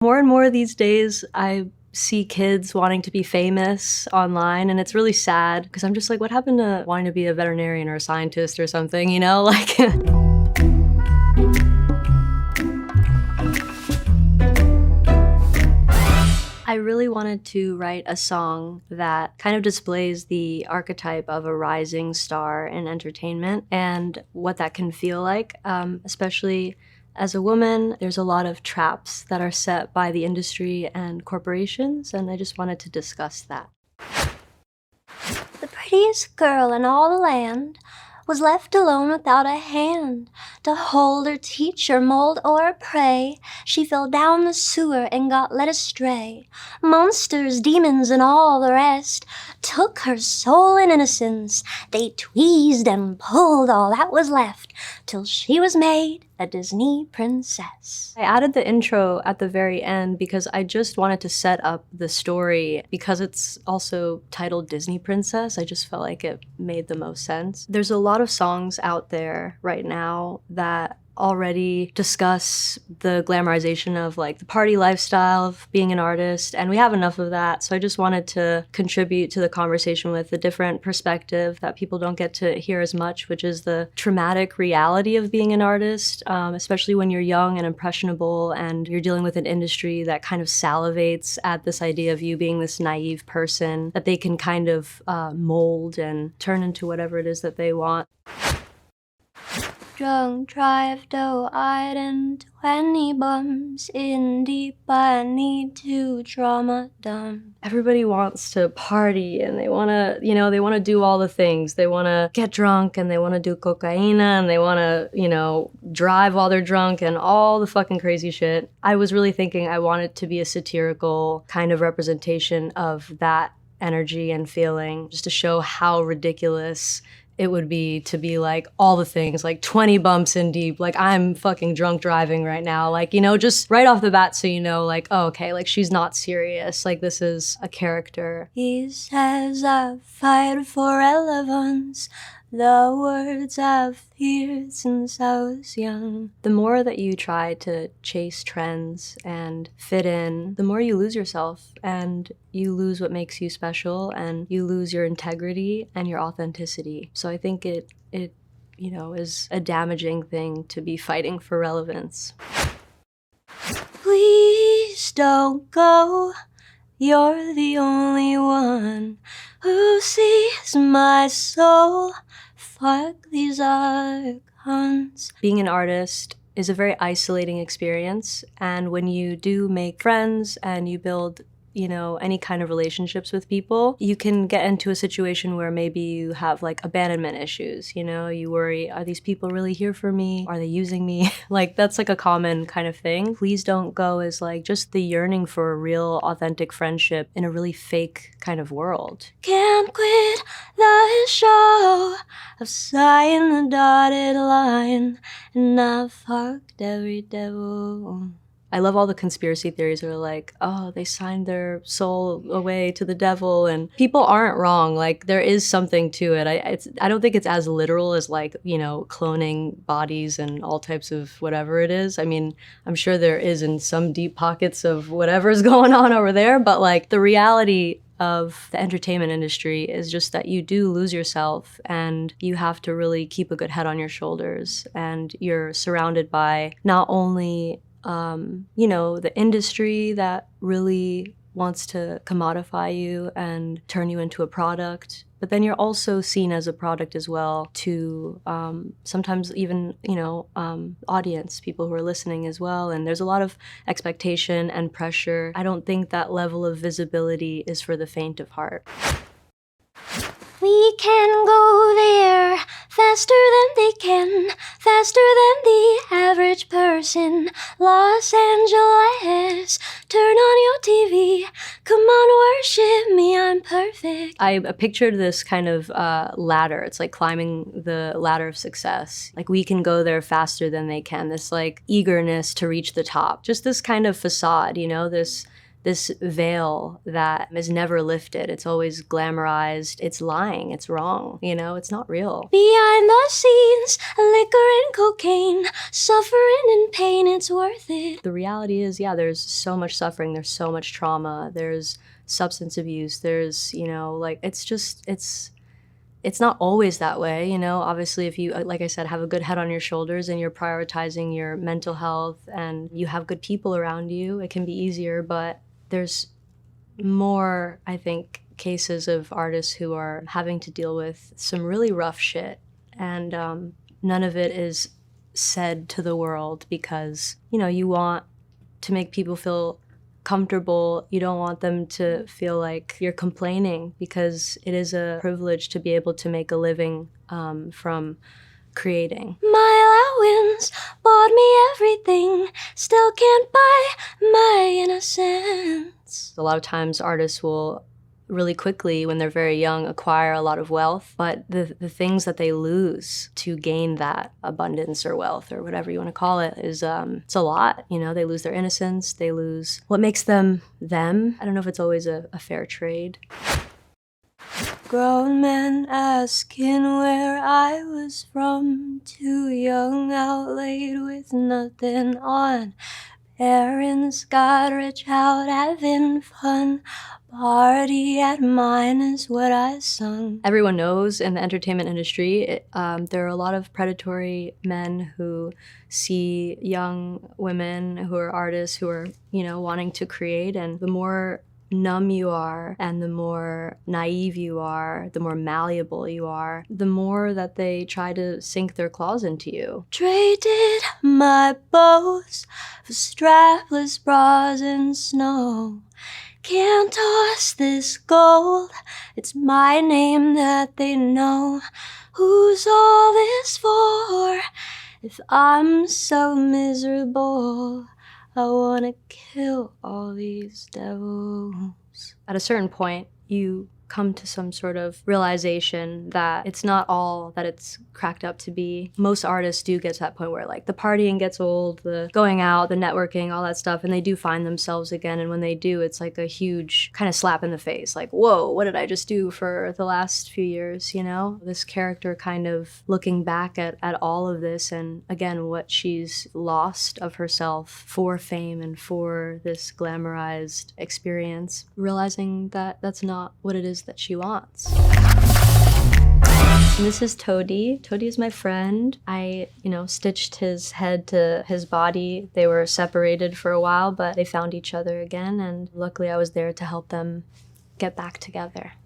More and more these days, I see kids wanting to be famous online, and it's really sad because I'm just like, what happened to wanting to be a veterinarian or a scientist or something, you know? Like, I really wanted to write a song that kind of displays the archetype of a rising star in entertainment and what that can feel like, especially as a woman. There's a lot of traps that are set by the industry and corporations, and I just wanted to discuss that. The prettiest girl in all the land was left alone without a hand to hold or teach or mold or pray. She fell down the sewer and got led astray. Monsters, demons, and all the rest took her soul and innocence. They tweezed and pulled all that was left till she was made a Disney princess. I added the intro at the very end because I just wanted to set up the story. Because it's also titled Disney Princess, I just felt like it made the most sense. There's a lot of songs out there right now that already discuss the glamorization of like the party lifestyle of being an artist, and we have enough of that. So I just wanted to contribute to the conversation with a different perspective that people don't get to hear as much, which is the traumatic reality of being an artist, especially when you're young and impressionable and you're dealing with an industry that kind of salivates at this idea of you being this naive person that they can kind of mold and turn into whatever it is that they want. Drunk, drive, doe-eyed, and 20 bums in deep. I need to trauma dump. Everybody wants to party and they want to, they want to do all the things. They want to get drunk and they want to do cocaine and they want to, drive while they're drunk and all the fucking crazy shit. I was really thinking I wanted to be a satirical kind of representation of that energy and feeling, just to show how ridiculous it would be to be like all the things, like 20 bumps in deep, like I'm fucking drunk driving right now, like, just right off the bat so like, oh, okay, like she's not serious, like this is a character. He says I fight for relevance, the words I've heard since I was young. The more that you try to chase trends and fit in, the more you lose yourself and you lose what makes you special and you lose your integrity and your authenticity. So I think it is a damaging thing to be fighting for relevance. Please don't go. You're the only one who sees my soul. Fuck these icons. Being an artist is a very isolating experience, and when you do make friends and you build any kind of relationships with people, you can get into a situation where maybe you have like abandonment issues, you worry, are these people really here for me? Are they using me? Like that's like a common kind of thing. Please Don't Go is like just the yearning for a real authentic friendship in a really fake kind of world. Can't quit the show of sighing the dotted line, and I fucked every devil. I love all the conspiracy theories that are like, oh, they signed their soul away to the devil, and people aren't wrong. Like there is something to it. I don't think it's as literal as like, cloning bodies and all types of whatever it is. I mean, I'm sure there is in some deep pockets of whatever's going on over there, but like the reality of the entertainment industry is just that you do lose yourself and you have to really keep a good head on your shoulders, and you're surrounded by not only the industry that really wants to commodify you and turn you into a product, but then you're also seen as a product as well to sometimes even, audience, people who are listening as well. And there's a lot of expectation and pressure. I don't think that level of visibility is for the faint of heart. We can go there faster than they can, faster than the average person. Los Angeles, turn on your TV, come on, worship me, I'm perfect. I pictured this kind of ladder. It's like climbing the ladder of success. Like we can go there faster than they can, this like eagerness to reach the top. Just this kind of facade, this this veil that is never lifted. It's always glamorized. It's lying. It's wrong. You know, it's not real. Behind the scenes, liquor and cocaine, suffering and pain, it's worth it. The reality is, yeah, there's so much suffering. There's so much trauma. There's substance abuse. There's, you know, like, it's not always that way, you know? Obviously, if you, like I said, have a good head on your shoulders and you're prioritizing your mental health and you have good people around you, it can be easier, but there's more, I think, cases of artists who are having to deal with some really rough shit. And none of it is said to the world because, you know, you want to make people feel comfortable. You don't want them to feel like you're complaining, because it is a privilege to be able to make a living from creating. My allowance bought me everything, still can't buy my innocence. A lot of times artists will really quickly, when they're very young, acquire a lot of wealth, but the things that they lose to gain that abundance or wealth or whatever you want to call it is it's a lot. You know, they lose their innocence, they lose what makes them them. I don't know if it's always a fair trade. Grown men asking where I was from, too young, out late with nothing on. Parents got rich out having fun. Party at mine is what I sung. Everyone knows in the entertainment industry, there are a lot of predatory men who see young women who are artists who are, you know, wanting to create, and the more numb you are and the more naive you are, the more malleable you are, the more that they try to sink their claws into you. Traded my bows for strapless bras and snow. Can't toss this gold, it's my name that they know. Who's all this for? If I'm so miserable, I wanna kill all these devils. At a certain point, you come to some sort of realization that it's not all that it's cracked up to be. Most artists do get to that point where, like, the partying gets old, the going out, the networking, all that stuff, and they do find themselves again. And when they do, it's like a huge kind of slap in the face. Like, whoa, what did I just do for the last few years, you know? This character kind of looking back at all of this and, again, what she's lost of herself for fame and for this glamorized experience, realizing that that's not what it is that she wants. And this is Toady. Toady is my friend. I, you know, stitched his head to his body. They were separated for a while, but they found each other again, and luckily I was there to help them get back together.